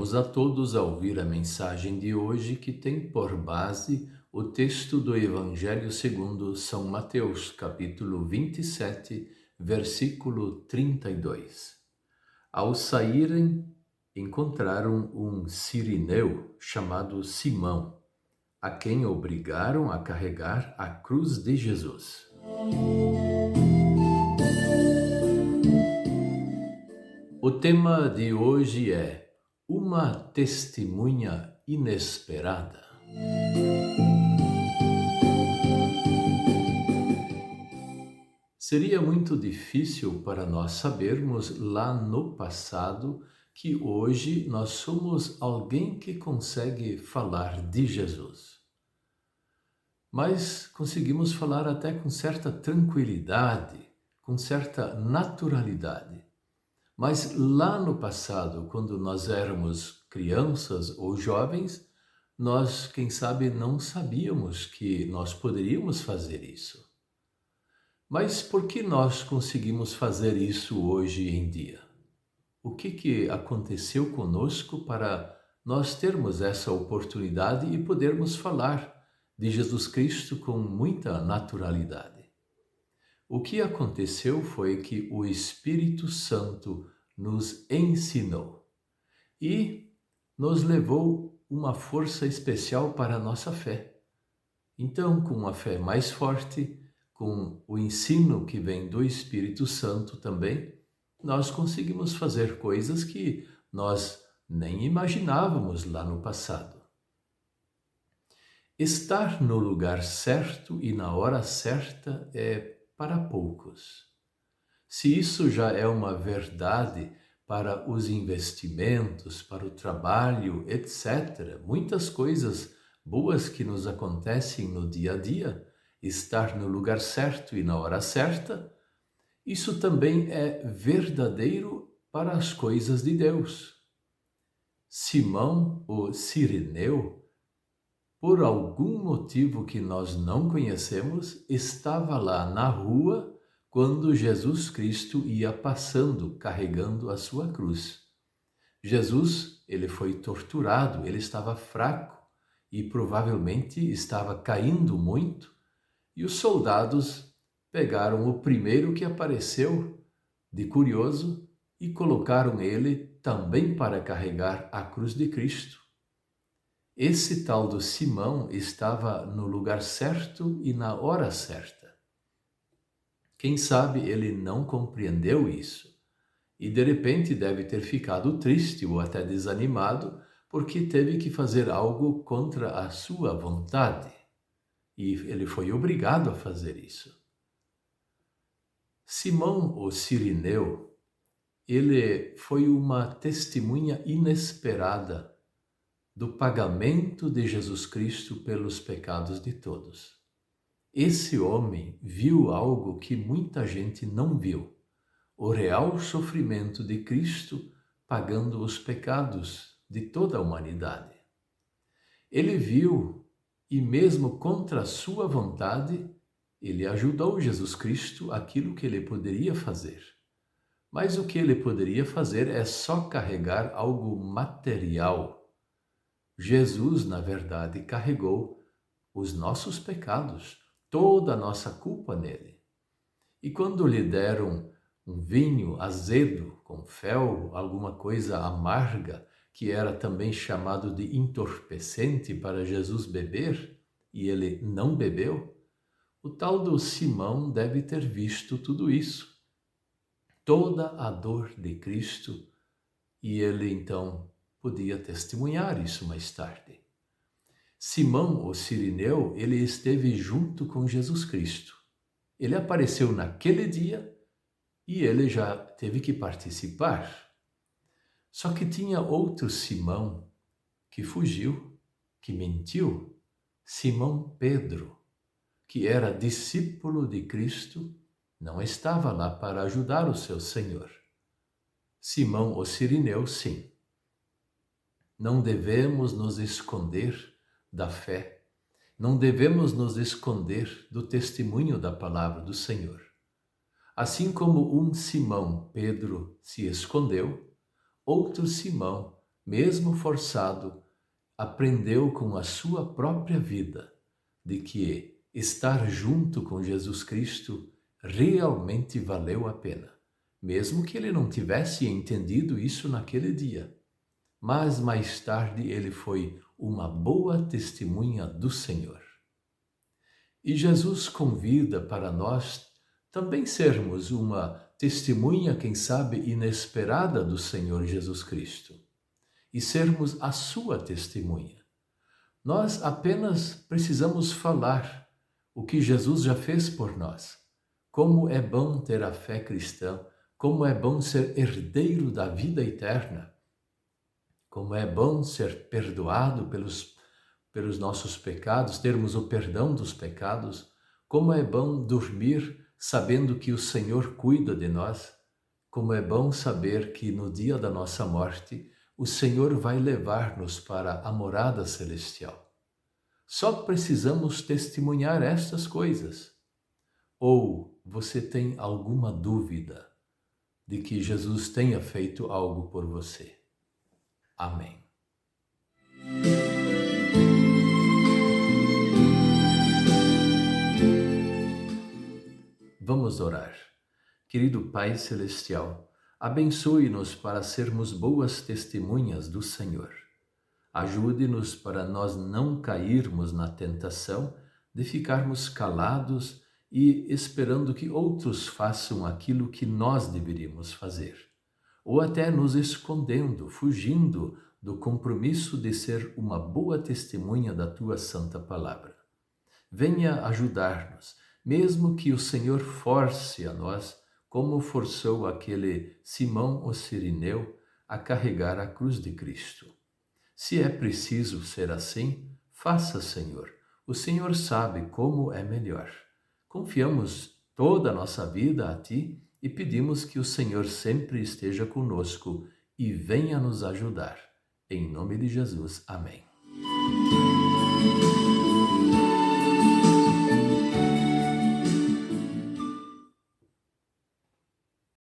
Convidamos a todos a ouvir a mensagem de hoje que tem por base o texto do Evangelho segundo São Mateus, capítulo 27, versículo 32. Ao saírem, encontraram um cirineu chamado Simão, a quem obrigaram a carregar a cruz de Jesus. O tema de hoje é uma testemunha inesperada. Seria muito difícil para nós sabermos lá no passado que hoje nós somos alguém que consegue falar de Jesus. Mas conseguimos falar até com certa tranquilidade, com certa naturalidade. Mas lá no passado, quando nós éramos crianças ou jovens, nós, quem sabe, não sabíamos que nós poderíamos fazer isso. Mas por que nós conseguimos fazer isso hoje em dia? O que aconteceu conosco para nós termos essa oportunidade e podermos falar de Jesus Cristo com muita naturalidade? O que aconteceu foi que o Espírito Santo nos ensinou e nos levou uma força especial para a nossa fé. Então, com uma fé mais forte, com o ensino que vem do Espírito Santo também, nós conseguimos fazer coisas que nós nem imaginávamos lá no passado. Estar no lugar certo e na hora certa é para poucos. Se isso já é uma verdade para os investimentos, para o trabalho, etc., muitas coisas boas que nos acontecem no dia a dia, estar no lugar certo e na hora certa, isso também é verdadeiro para as coisas de Deus. Simão, o cirineu, por algum motivo que nós não conhecemos, estava lá na rua quando Jesus Cristo ia passando, carregando a sua cruz. Jesus, ele foi torturado, ele estava fraco e provavelmente estava caindo muito, e os soldados pegaram o primeiro que apareceu de curioso e colocaram ele também para carregar a cruz de Cristo. Esse tal do Simão estava no lugar certo e na hora certa. Quem sabe ele não compreendeu isso e de repente deve ter ficado triste ou até desanimado porque teve que fazer algo contra a sua vontade e ele foi obrigado a fazer isso. Simão, o cirineu, ele foi uma testemunha inesperada do pagamento de Jesus Cristo pelos pecados de todos. Esse homem viu algo que muita gente não viu: o real sofrimento de Cristo pagando os pecados de toda a humanidade. Ele viu, e mesmo contra a sua vontade, ele ajudou Jesus Cristo aquilo que ele poderia fazer. Mas o que ele poderia fazer é só carregar algo material. Jesus, na verdade, carregou os nossos pecados, toda a nossa culpa nele. E quando lhe deram um vinho azedo, com fel, alguma coisa amarga, que era também chamado de entorpecente para Jesus beber, e ele não bebeu, o tal do Simão deve ter visto tudo isso, toda a dor de Cristo, e ele então podia testemunhar isso mais tarde. Simão, o cirineu, ele esteve junto com Jesus Cristo. Ele apareceu naquele dia e ele já teve que participar. Só que tinha outro Simão que fugiu, que mentiu, Simão Pedro, que era discípulo de Cristo, não estava lá para ajudar o seu Senhor. Simão, o cirineu, sim. Não devemos nos esconder da fé, não devemos nos esconder do testemunho da palavra do Senhor. Assim como um Simão, Pedro, se escondeu, outro Simão mesmo forçado, aprendeu com a sua própria vida de que estar junto com Jesus Cristo realmente valeu a pena, mesmo que ele não tivesse entendido isso naquele dia. Mas mais tarde ele foi uma boa testemunha do Senhor. E Jesus convida para nós também sermos uma testemunha, quem sabe, inesperada do Senhor Jesus Cristo e sermos a sua testemunha. Nós apenas precisamos falar o que Jesus já fez por nós. Como é bom ter a fé cristã, como é bom ser herdeiro da vida eterna, como é bom ser perdoado pelos nossos pecados, termos o perdão dos pecados, como é bom dormir sabendo que o Senhor cuida de nós, como é bom saber que no dia da nossa morte o Senhor vai levar-nos para a morada celestial. Só precisamos testemunhar estas coisas. Ou você tem alguma dúvida de que Jesus tenha feito algo por você? Amém. Vamos orar. Querido Pai Celestial, abençoe-nos para sermos boas testemunhas do Senhor. Ajude-nos para nós não cairmos na tentação de ficarmos calados e esperando que outros façam aquilo que nós deveríamos fazer, ou até nos escondendo, fugindo do compromisso de ser uma boa testemunha da Tua Santa Palavra. Venha ajudar-nos, mesmo que o Senhor force a nós, como forçou aquele Simão o Cirineu a carregar a cruz de Cristo. Se é preciso ser assim, faça, Senhor. O Senhor sabe como é melhor. Confiamos toda a nossa vida a Ti e pedimos que o Senhor sempre esteja conosco e venha nos ajudar. Em nome de Jesus. Amém.